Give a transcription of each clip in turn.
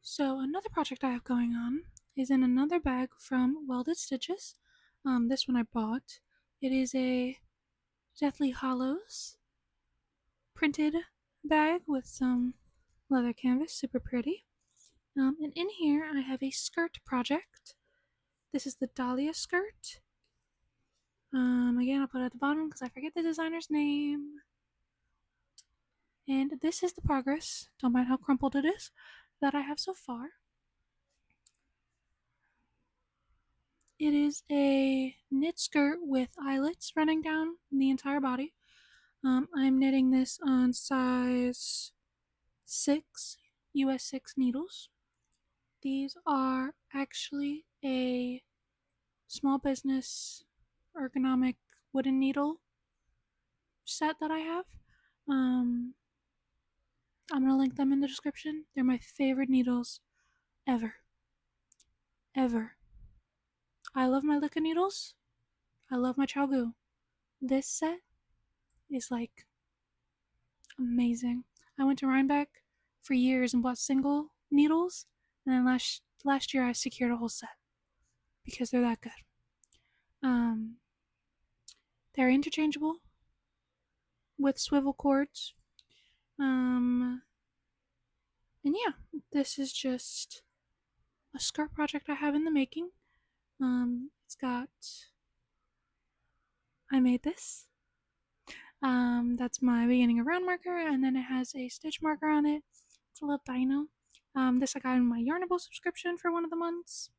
So another project I have going on is in another bag from Welded Stitches. This one I bought. It is a Deathly Hollows printed bag with some leather canvas, super pretty. And in here I have a skirt project. This is the Dahlia skirt. Again, I'll put it at the bottom because I forget the designer's name. And this is the progress, don't mind how crumpled it is, that I have so far. It is a knit skirt with eyelets running down the entire body. I'm knitting this on size 6, US 6 needles. These are actually a small business ergonomic wooden needle set that I have. Um, I'm going to link them in the description. They're my favorite needles ever. Ever. I love my Licca needles. I love my Chalgu. This set is like amazing. I went to Rhinebeck for years and bought single needles, and then last year I secured a whole set because they're that good. Um, they're interchangeable with swivel cords. Um, and yeah, this is just a skirt project I have in the making. It's got I made this. That's my beginning of round marker, and then it has a stitch marker on it. It's a little dino. This I got in my Yarnable subscription for one of the months.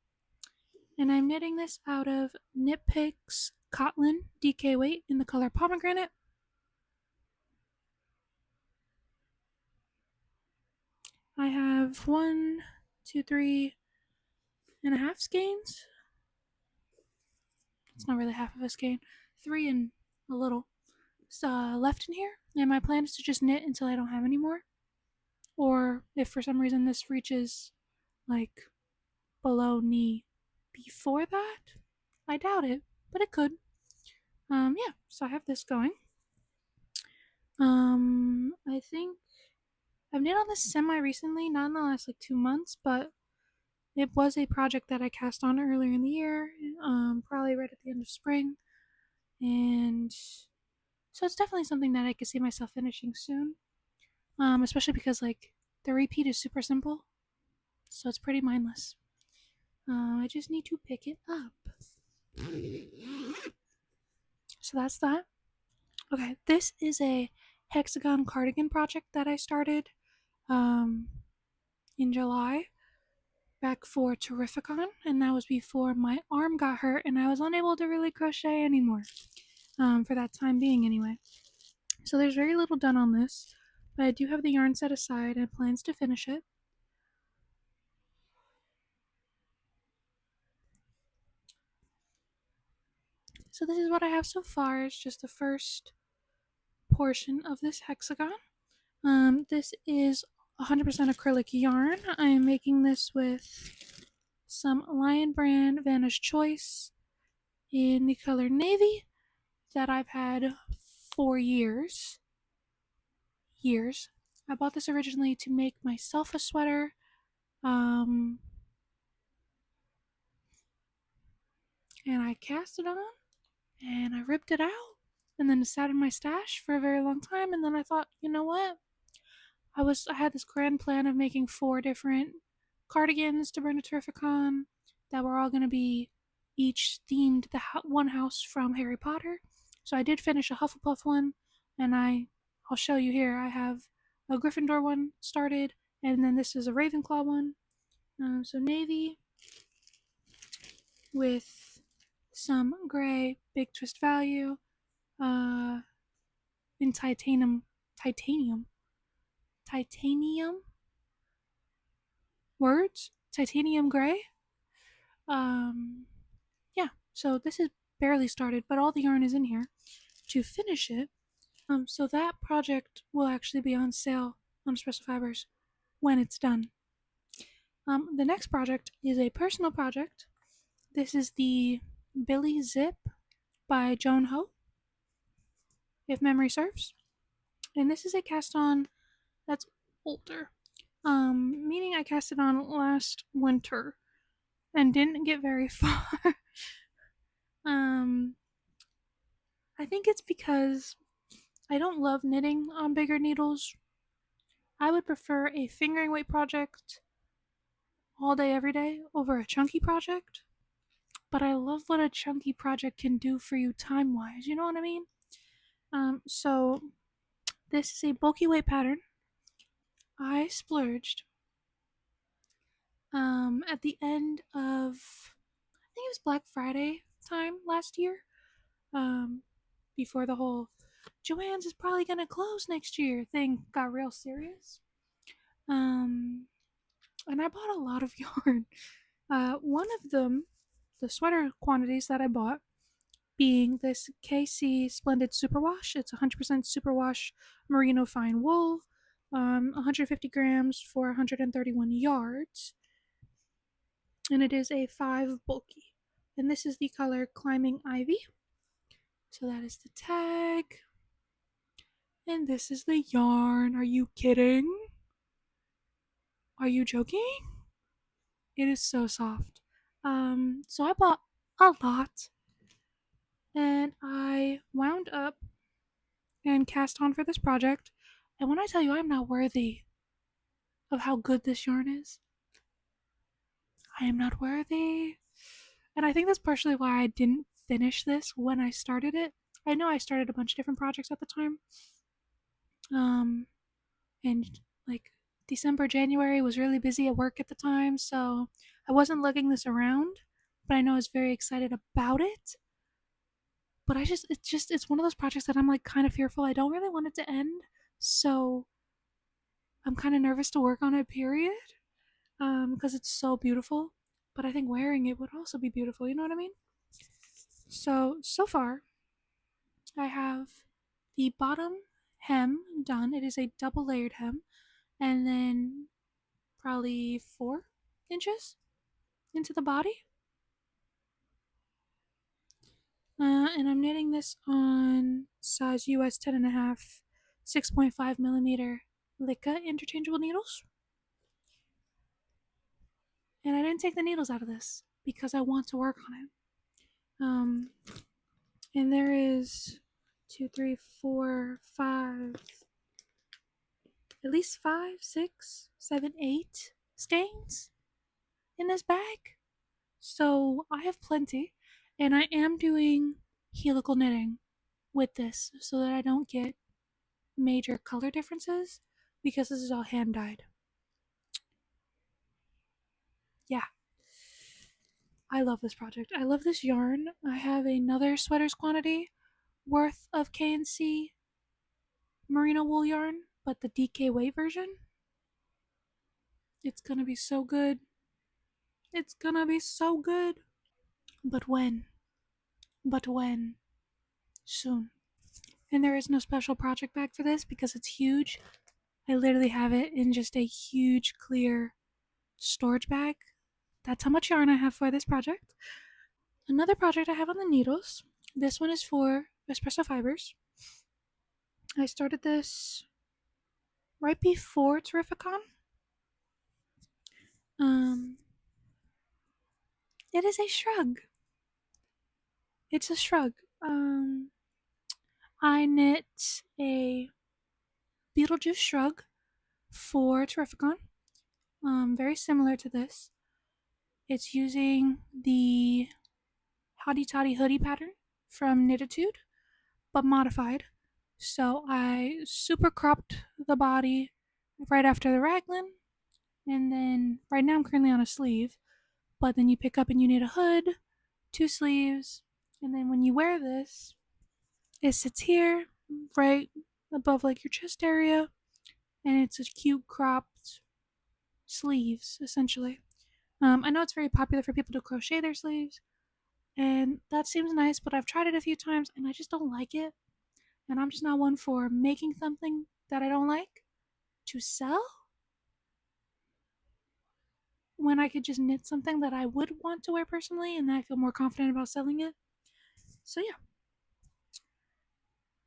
And I'm knitting this out of Knit Picks Kotlin DK weight in the color pomegranate. I have 1, 2, 3.5 skeins. It's not really half of a skein. 3 and a little left in here. And my plan is to just knit until I don't have any more. Or if for some reason this reaches like below knee before that, I doubt it, but it could. Yeah, so I have this going. I think I've knit on this semi recently, not in the last like 2 months, but it was a project that I cast on earlier in the year, probably right at the end of spring, and so it's definitely something that I could see myself finishing soon. Especially because like the repeat is super simple, so it's pretty mindless. I just need to pick it up. So that's that. Okay, this is a hexagon cardigan project that I started um, in July back for Terrificon, and that was before my arm got hurt and I was unable to really crochet anymore for that time being anyway. So there's very little done on this, but I do have the yarn set aside and plans to finish it. So this is what I have so far. It's just the first portion of this hexagon. This is 100% acrylic yarn. I am making this with some Lion Brand Vanish Choice in the color navy that I've had for years. I bought this originally to make myself a sweater. And I cast it on and I ripped it out and then it sat in my stash for a very long time, and then I thought, you know what? I had this grand plan of making 4 different cardigans to bring to Terrificon that were all going to be each themed the one house from Harry Potter. So I did finish a Hufflepuff one, and I'll show you here. I have a Gryffindor one started, and then this is a Ravenclaw one. So navy with some gray big twist value uh, in titanium words, titanium gray. Um, yeah, so this is barely started, but all the yarn is in here to finish it. So that project will actually be on sale on Espresso Fibers when it's done. The next project is a personal project. This is the Billy Zip by Joan Ho, if memory serves. And this is a cast on that's older. Meaning I cast it on last winter and didn't get very far. um, I think it's because I don't love knitting on bigger needles. I would prefer a fingering weight project all day, every day over a chunky project. But I love what a chunky project can do for you time wise. You know what I mean? So this is a bulky weight pattern. I splurged at the end of, I think it was Black Friday time last year. Um, before the whole Joann's is probably gonna close next year thing got real serious. Um, and I bought a lot of yarn. One of them, the sweater quantities that I bought, being this KC Splendid Superwash. It's 100% superwash merino fine wool, 150 grams for 131 yards, and it is a 5 bulky. And this is the color Climbing Ivy. So that is the tag. And this is the yarn. Are you kidding? Are you joking? It is so soft. So I bought a lot and I wound up and cast on for this project. And when I tell you I'm not worthy of how good this yarn is, I am not worthy. And I think that's partially why I didn't finish this when I started it. I know I started a bunch of different projects at the time. And like December, January was really busy at work at the time, so I wasn't lugging this around, but I know I was very excited about it. But it's one of those projects that I'm like kind of fearful. I don't really want it to end, so I'm kind of nervous to work on it, period. Because it's so beautiful. But I think wearing it would also be beautiful, you know what I mean? So far, I have the bottom hem done. It is a double layered hem, and then probably 4 inches into the body. And I'm knitting this on size US 10.5, 6.5 millimeter Licca interchangeable needles. And I didn't take the needles out of this because I want to work on it. Um, and there is 2, 3, 4, 5, at least 5, 6, 7, 8 stains in this bag. So I have plenty, and I am doing helical knitting with this so that I don't get major color differences because this is all hand dyed. Yeah, I love this project. I love this yarn. I have another sweaters quantity worth of K&C merino wool yarn, but the DK weight version. It's gonna be so good. It's gonna be so good. But when? But when? Soon. And there is no special project bag for this because it's huge. I literally have it in just a huge clear storage bag. That's how much yarn I have for this project. Another project I have on the needles. This one is for espresso fibers. I started this right before Terrificon. Um, it is a shrug. It's a shrug. Um, I knit a Beetlejuice shrug for Terrificon. Very similar to this. It's using the Hottie Toddy hoodie pattern from Knititude, but modified. So I super cropped the body right after the raglan, and then right now I'm currently on a sleeve, but then you pick up and you need a hood, 2 sleeves, and then when you wear this, it sits here right above like your chest area, and it's a cute cropped sleeves essentially. I know it's very popular for people to crochet their sleeves, and that seems nice, but I've tried it a few times and I just don't like it. And I'm just not one for making something that I don't like to sell when I could just knit something that I would want to wear personally and that I feel more confident about selling it. So yeah,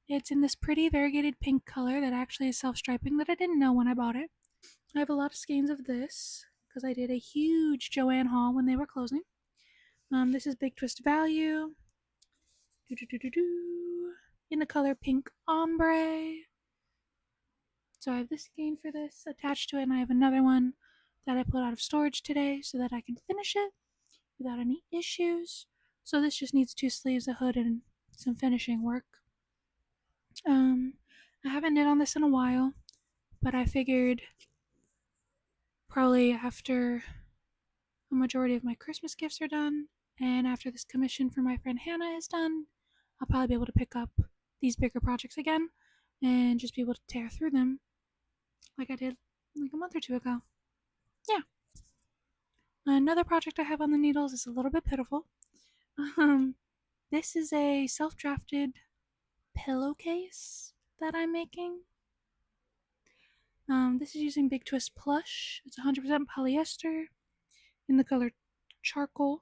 it's in this pretty variegated pink color that actually is self-striping that I didn't know when I bought it. I have a lot of skeins of this because I did a huge Joann haul when they were closing. This is Big Twist Value. In the color Pink Ombre. So I have this skein for this attached to it, and I have another one that I pulled out of storage today so that I can finish it without any issues. So this just needs 2 sleeves, a hood, and some finishing work. I haven't knit on this in a while, but I figured probably after a majority of my Christmas gifts are done, and after this commission for my friend Hannah is done, I'll probably be able to pick up these bigger projects again and just be able to tear through them like I did like a month or two ago. Yeah. Another project I have on the needles is a little bit pitiful. This is a self-drafted pillowcase that I'm making. This is using Big Twist Plush. It's 100% polyester in the color charcoal.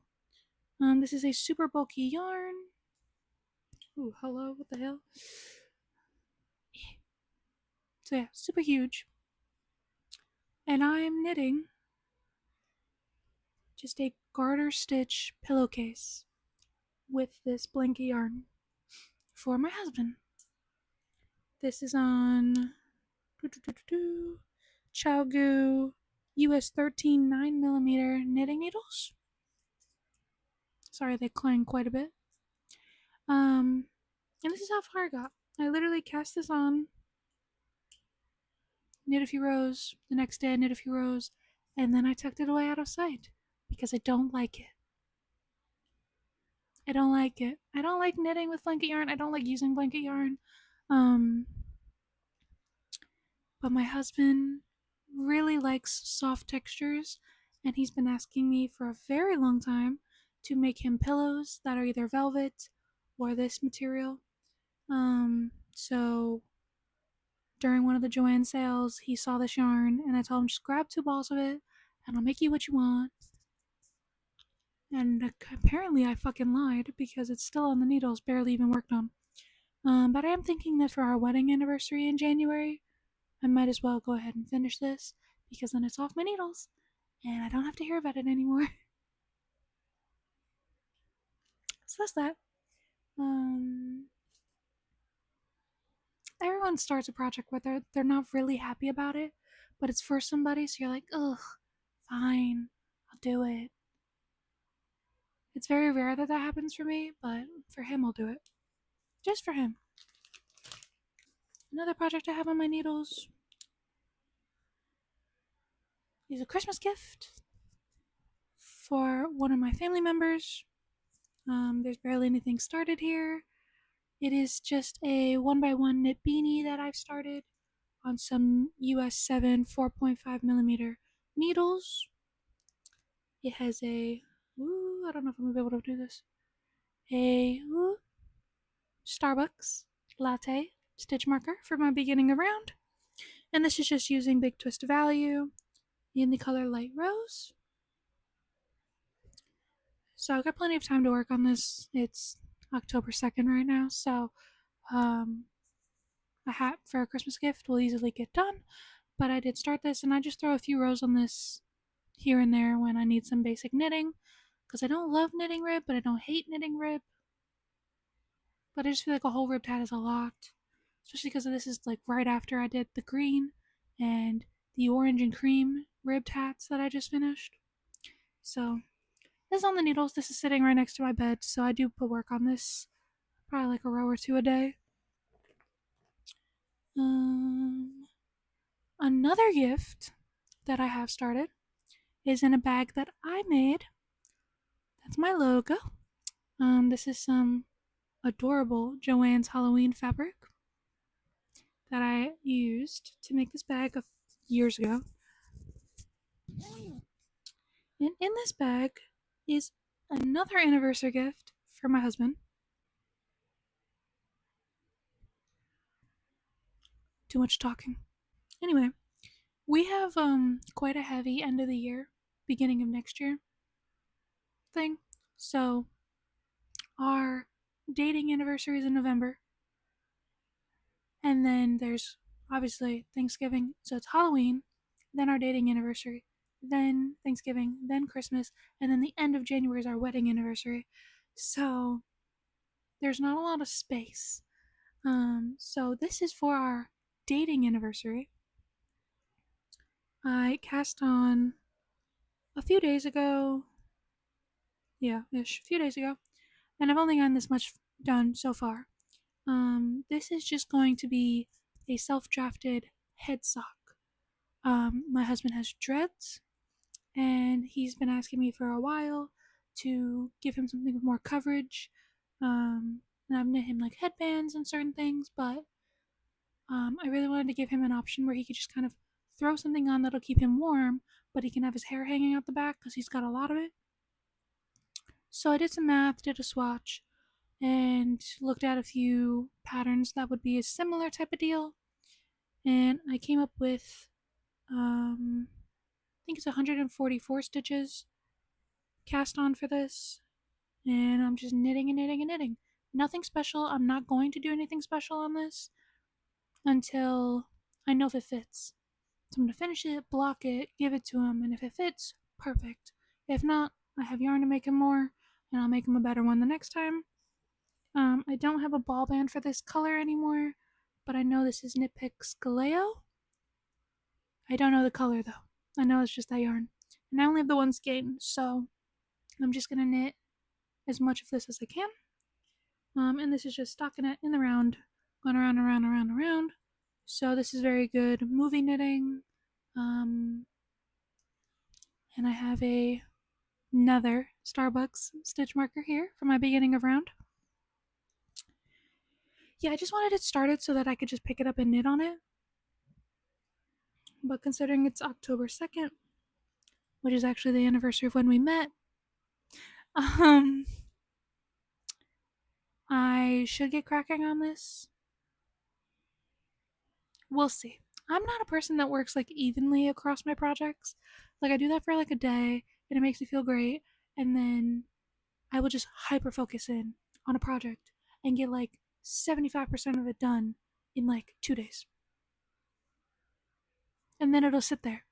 This is a super bulky yarn. Ooh, hello, what the hell? So yeah, super huge. And I'm knitting just a garter stitch pillowcase with this blanket yarn for my husband. This is on Chowgu US 13 9mm knitting needles. Sorry, they clang quite a bit. And this is how far I got. I literally cast this on, knit a few rows, the next day I knit a few rows, and then I tucked it away out of sight because I don't like it. I don't like it. I don't like knitting with blanket yarn. I don't like using blanket yarn. But my husband really likes soft textures, and he's been asking me for a very long time to make him pillows that are either velvet or this material. So during one of the Joann sales, he saw this yarn, and I told him just grab 2 balls of it, and I'll make you what you want. And apparently, I fucking lied because it's still on the needles, barely even worked on. But I am thinking that for our wedding anniversary in January, I might as well go ahead and finish this because then it's off my needles, and I don't have to hear about it anymore. So that's that. Everyone starts a project where they're not really happy about it, but it's for somebody, so you're like, ugh, fine, I'll do it. It's very rare that that happens for me, but for him, I'll do it. Just for him. Another project I have on my needles is a Christmas gift for one of my family members. There's barely anything started here. It is just a 1x1 knit beanie that I've started on some US 7 4.5mm needles. It has a, I don't know if I'm gonna be able to do this, a Starbucks latte stitch marker for my beginning of round. And this is just using Big Twist Value in the color Light Rose. So I've got plenty of time to work on this. It's October 2nd right now, so a hat for a Christmas gift will easily get done. But I did start this, and I just throw a few rows on this here and there when I need some basic knitting, because I don't love knitting rib, but I don't hate knitting rib. But I just feel like a whole ribbed hat is a lot, especially because this is like right after I did the green and the orange and cream ribbed hats that I just finished. So this is on the needles. This is sitting right next to my bed, so I do put work on this probably like a row or 2 a day. Another gift that I have started is in a bag that I made. That's my logo. This is some adorable Joann's Halloween fabric that I used to make this bag years ago. And in this bag is another anniversary gift for my husband. Too much talking. Anyway, we have quite a heavy end of the year, beginning of next year thing. So our dating anniversary is in November. And then there's obviously Thanksgiving, so it's Halloween, then our dating anniversary, then Thanksgiving, then Christmas, and then the end of January is our wedding anniversary. So there's not a lot of space. So this is for our dating anniversary. I cast on a few days ago. Yeah, ish, a few days ago. And I've only gotten this much done so far. This is just going to be a self-drafted head sock. My husband has dreads, and he's been asking me for a while to give him something with more coverage. And I've knit him like headbands and certain things, but I really wanted to give him an option where he could just kind of throw something on that'll keep him warm, but he can have his hair hanging out the back because he's got a lot of it. So I did some math, did a swatch, and looked at a few patterns that would be a similar type of deal. And I came up with, I think it's 144 stitches cast on for this. And I'm just knitting and knitting and knitting. Nothing special. I'm not going to do anything special on this until I know if it fits. So I'm going to finish it, block it, give it to him, and if it fits, perfect. If not, I have yarn to make him more, and I'll make him a better one the next time. I don't have a ball band for this color anymore, but I know this is Knit Picks Galeo. I don't know the color though. I know it's just that yarn. And I only have the one skein, so I'm just gonna knit as much of this as I can. And this is just stockinette in the round, going around, around, around, around. So this is very good movie knitting. And I have another Starbucks stitch marker here for my beginning of round. Yeah, I just wanted it started so that I could just pick it up and knit on it. But considering it's October 2nd, which is actually the anniversary of when we met, I should get cracking on this. We'll see. I'm not a person that works like evenly across my projects. Like I do that for like a day and it makes me feel great, and then I will just hyper focus in on a project and get like 75% of it done in like 2 days. And then it'll sit there.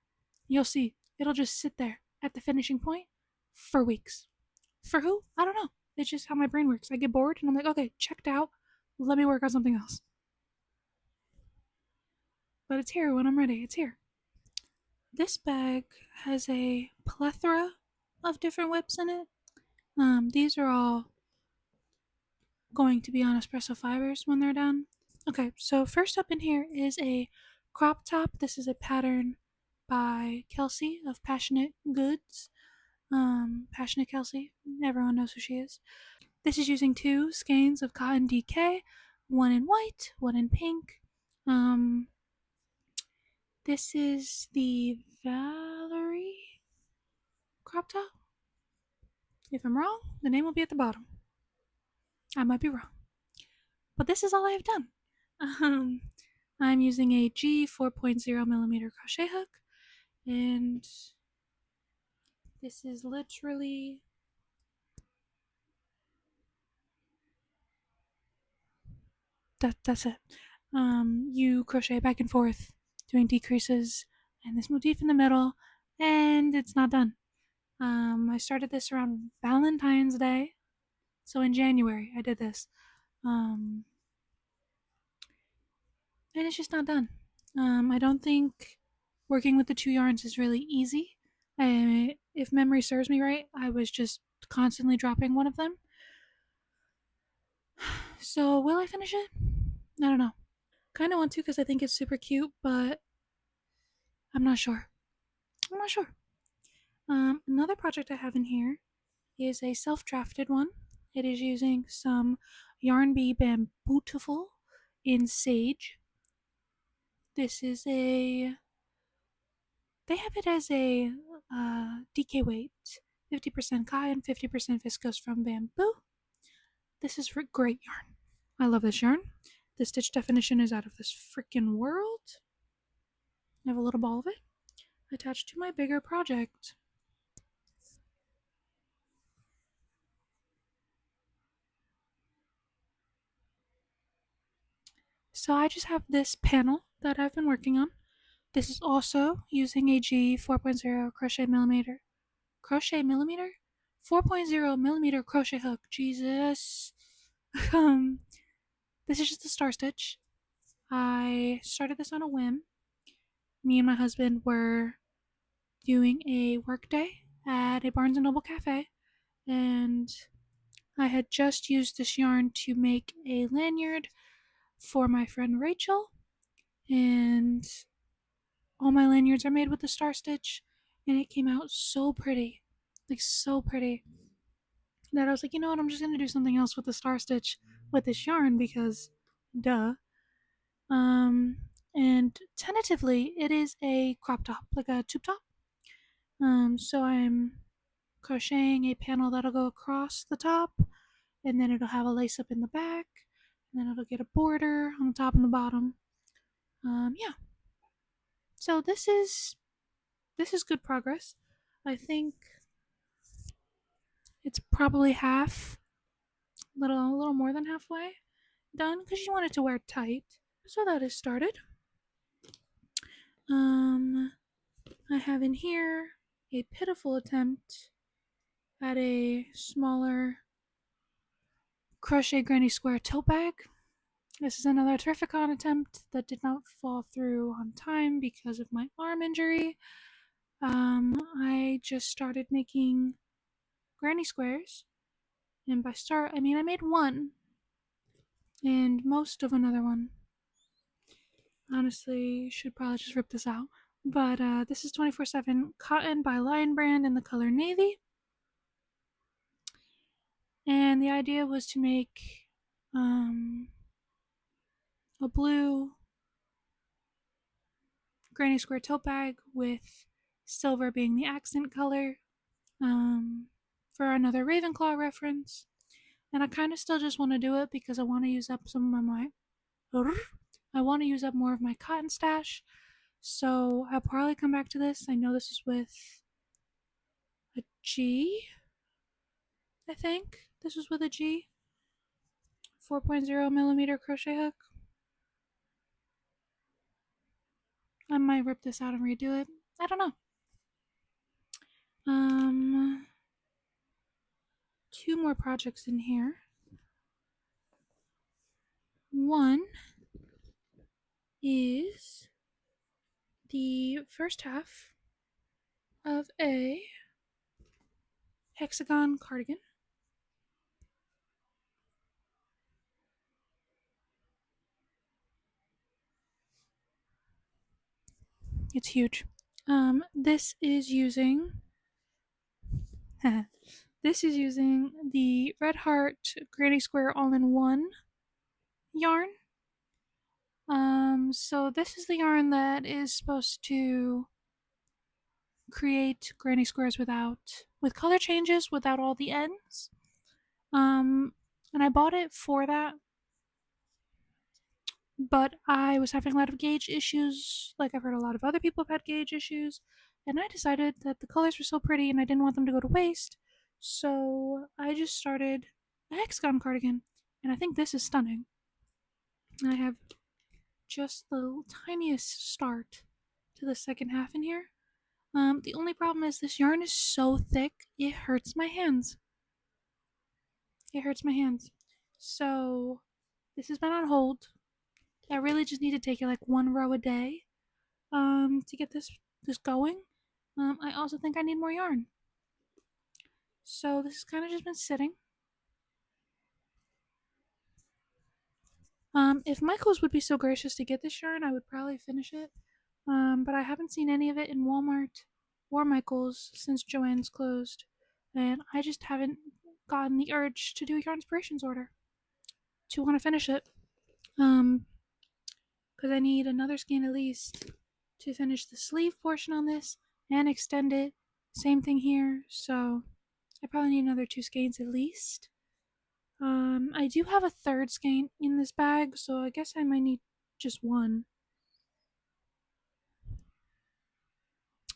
You'll see. It'll just sit there at the finishing point for weeks. For who? I don't know. It's just how my brain works. I get bored and I'm like, okay, checked out. Let me work on something else. But it's here when I'm ready. It's here. This bag has a plethora of different whips in it. These are all going to be on espresso fibers when they're done. Okay, so first up in here is a crop top. This is a pattern by Kelsey of Passionate Goods. Passionate Kelsey. Everyone knows who she is. This is using 2 skeins of cotton DK, one in white, one in pink. This is the Valerie crop top. If I'm wrong, the name will be at the bottom. I might be wrong. But this is all I have done. I'm using a G 4.0 millimeter crochet hook, and this is literally that's it. You crochet back and forth, doing decreases, and this motif in the middle, and it's not done. I started this around Valentine's Day, so in January I did this, and it's just not done. I don't think working with the 2 yarns is really easy. If memory serves me right, I was just constantly dropping one of them. So will I finish it? I don't know. Kind of want to because I think it's super cute, but I'm not sure. I'm not sure. Another project I have in here is a self-drafted one. It is using some Yarn Bee Bambootiful in Sage. This is a... They have it as a DK weight. 50% cotton, 50% viscose from bamboo. This is great yarn. I love this yarn. The stitch definition is out of this freaking world. I have a little ball of it attached to my bigger project. So I just have this panel that I've been working on. This is also using a G 4.0 crochet millimeter 4.0 millimeter crochet hook. Jesus. um, this is just a star stitch. I started this on a whim. Me and my husband were doing a work day at a Barnes and Noble cafe, and I had just used this yarn to make a lanyard for my friend Rachel, and all my lanyards are made with the star stitch, and it came out so pretty, like so pretty, that I was like, you know what, I'm just gonna do something else with the star stitch with this yarn because, duh. Um, and tentatively, it is a crop top, like a tube top. So I'm crocheting a panel that'll go across the top, and then it'll have a lace up in the back, and then it'll get a border on the top and the bottom. Yeah. So this is good progress. I think it's probably half, a little more than halfway done because you want it to wear tight. So that is started. Um, I have in here a pitiful attempt at a smaller crochet granny square tote bag. This is another Terrificon attempt that did not fall through on time because of my arm injury. I just started making granny squares, and by start I mean I made one and most of another one. Honestly, should probably just rip this out. But this is 24/7 cotton by Lion Brand in the color navy. And the idea was to make a blue granny square tote bag with silver being the accent color, for another Ravenclaw reference. And I kind of still just want to do it because I want to use up some of my I want to use up more of my cotton stash. So I'll probably come back to this. I know this is with a G. I think this was with a G 4.0 millimeter crochet hook. I might rip this out and redo it. I don't know. Two more projects in here. One is the first half of a hexagon cardigan. It's huge. This is using this is using the Red Heart Granny Square All-in-One yarn. So this is the yarn that is supposed to create granny squares with color changes without all the ends. And I bought it for that, but I was having a lot of gauge issues. Like I've heard a lot of other people have had gauge issues, and I decided that the colors were so pretty and I didn't want them to go to waste. So I just started a hexagon cardigan, and I think this is stunning. I have just the tiniest start to the second half in here. The only problem is this yarn is so thick, it hurts my hands. It hurts my hands. So this has been on hold. I really just need to take it like one row a day to get this going. I also think I need more yarn. So this has kind of just been sitting. If Michaels would be so gracious to get this yarn, I would probably finish it. But I haven't seen any of it in Walmart or Michaels since Joann's closed, and I just haven't gotten the urge to do a yarn inspirations order to want to finish it. Because I need another skein at least to finish the sleeve portion on this and extend it. Same thing here, so I probably need another 2 skeins at least. I do have a third skein in this bag, so I guess I might need just one.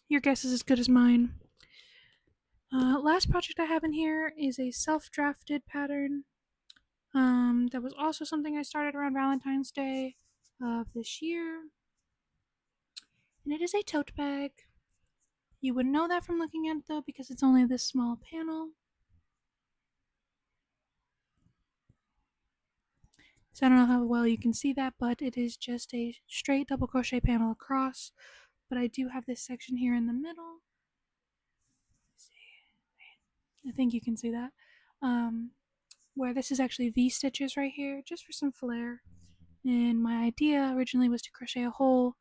Your guess is as good as mine. Last project I have in here is a self-drafted pattern. That was also something I started around Valentine's Day of this year. And it is a tote bag. You wouldn't know that from looking at it though because it's only this small panel. So I don't know how well you can see that, but it is just a straight double crochet panel across. But I do have this section here in the middle. I think you can see that. Where this is actually V stitches right here, just for some flair. And my idea originally was to crochet a whole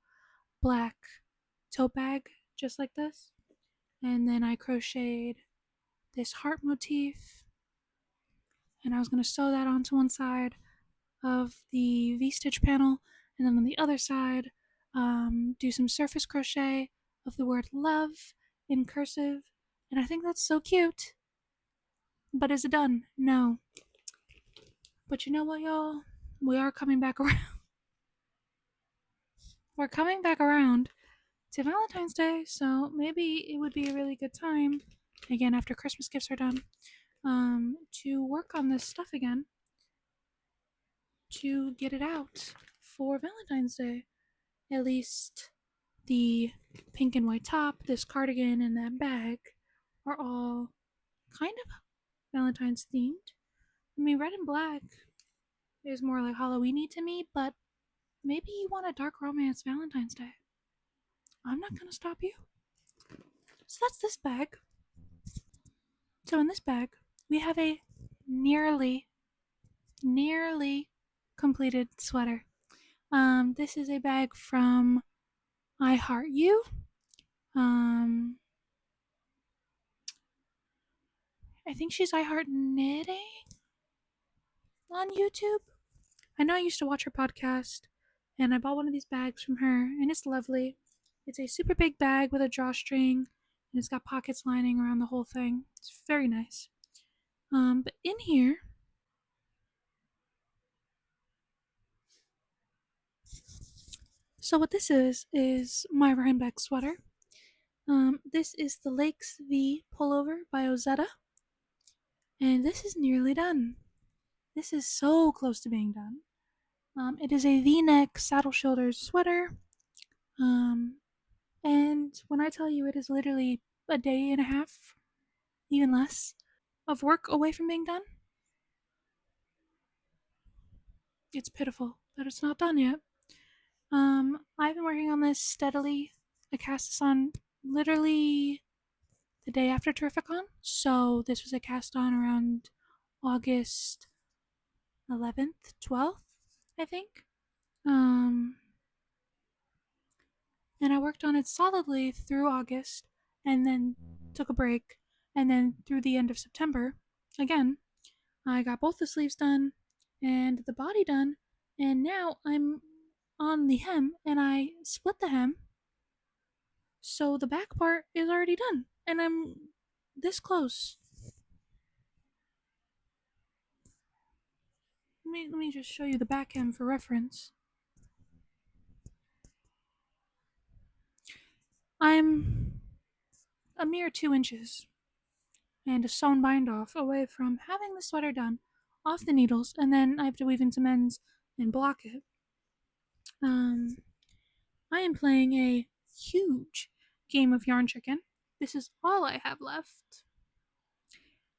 black tote bag, just like this. And then I crocheted this heart motif, and I was going to sew that onto one side of the V-stitch panel, and then on the other side, do some surface crochet of the word love in cursive, and I think that's so cute. But is it done? No. But you know what, y'all? We are coming back around. We're coming back around to Valentine's Day, so maybe it would be a really good time, again, after Christmas gifts are done, to work on this stuff again to get it out for Valentine's Day. At least the pink and white top, this cardigan, and that bag are all kind of Valentine's themed. I mean, red and black is more like Halloweeny to me, but maybe you want a dark romance Valentine's Day. I'm not gonna stop you. So that's this bag. So in this bag, we have a nearly, nearly completed sweater. This is a bag from I Heart You. Um, I think she's I Heart Knitting on YouTube. I know I used to watch her podcast, and I bought one of these bags from her, and it's lovely. It's a super big bag with a drawstring, and it's got pockets lining around the whole thing. It's very nice. But in here, so what this is my Rhinebeck sweater. This is the Lakes V pullover by Ozetta, and this is nearly done. This is so close to being done. It is a V-neck saddle shoulders sweater. And when I tell you it is literally a day and a half, even less, of work away from being done, it's pitiful that it's not done yet. I've been working on this steadily. I cast this on literally the day after Terrificon, so this was a cast on around August 11th, 12th, I think. Um, and I worked on it solidly through August, and then took a break, and then through the end of September again. I got both the sleeves done and the body done, and now I'm on the hem and I split the hem, so the back part is already done, and I'm this close. Let me just show you the back hem for reference. I'm a mere 2 inches and a sewn bind off away from having the sweater done off the needles, and then I have to weave in some ends and block it. I am playing a huge game of yarn chicken. This is all I have left.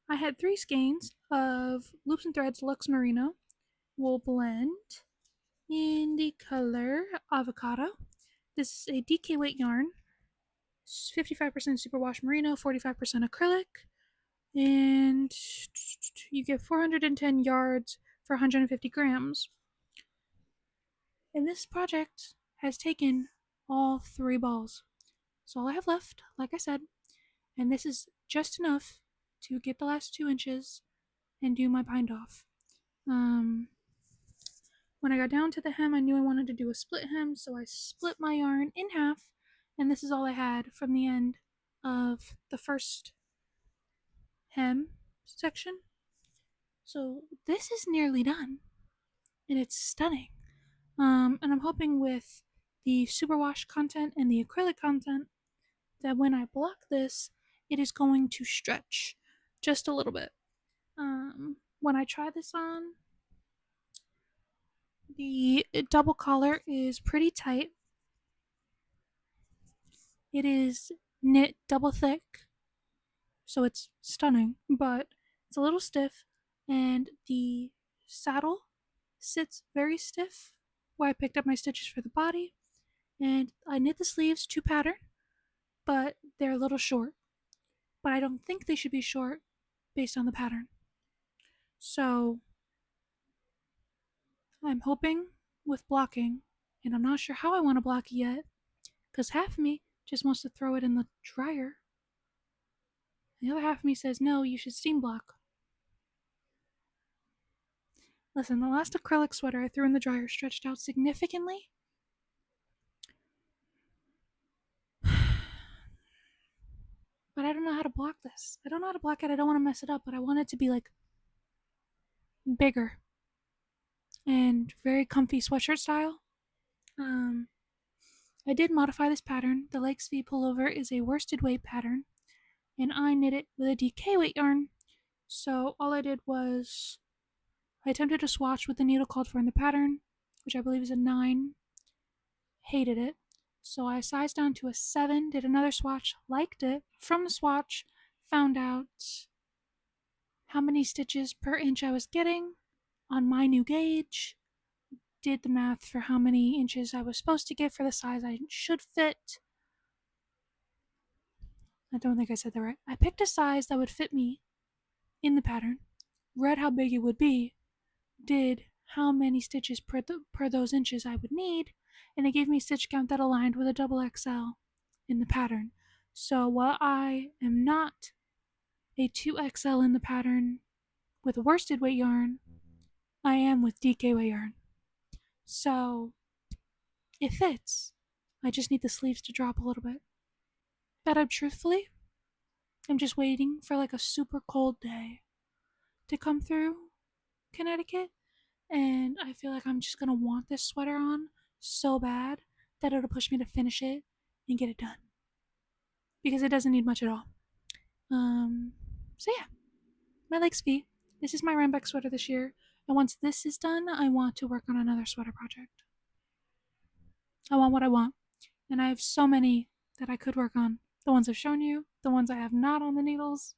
I had 3 skeins of Loops and Threads Luxe Merino wool blend in the color Avocado. This is a DK weight yarn, 55% superwash merino, 45% acrylic, and you get 410 yards for 150 grams. And this project has taken all 3 balls. So all I have left, like I said, and this is just enough to get the last 2 inches and do my bind off. When I got down to the hem, I knew I wanted to do a split hem, so I split my yarn in half, and this is all I had from the end of the first hem section. So this is nearly done, and it's stunning. And I'm hoping with the superwash content and the acrylic content that when I block this, it is going to stretch just a little bit. When I try this on, the double collar is pretty tight, It is knit double thick, so it's stunning, but it's a little stiff, and the saddle sits very stiff where I picked up my stitches for the body, and I knit the sleeves to pattern, but they're a little short. But I don't think they should be short based on the pattern. So I'm hoping with blocking, and I'm not sure how I want to block it yet, because half of me just wants to throw it in the dryer. The other half of me says, no, you should steam block. Listen, the last acrylic sweater I threw in the dryer stretched out significantly. But I don't know how to block this. I don't know how to block it. I don't want to mess it up, but I want it to be like bigger and very comfy sweatshirt style. Um, I did modify this pattern. The Lakes V pullover is a worsted weight pattern, and I knit it with a DK weight yarn. So all I did was I attempted to swatch what the needle called for in the pattern, which I believe is a 9. Hated it. So I sized down to a 7, did another swatch, liked it. From the swatch, found out how many stitches per inch I was getting on my new gauge, did the math for how many inches I was supposed to get for the size I should fit. I don't think I said that right. I picked a size that would fit me in the pattern, read how big it would be, did how many stitches per those inches I would need, and it gave me a stitch count that aligned with a double XL in the pattern. So while I am not a 2XL in the pattern with worsted weight yarn, I am with DK weight yarn. So it fits. I just need the sleeves to drop a little bit. But I'm just waiting for like a super cold day to come through Connecticut, and I feel like I'm just gonna want this sweater on so bad that it'll push me to finish it and get it done because it doesn't need much at all. So yeah, my Lakes V. This is my Rambeck sweater this year, and once this is done, I want to work on another sweater project. I want what I want, and I have so many that I could work on. The ones I've shown you, the ones I have not on the needles,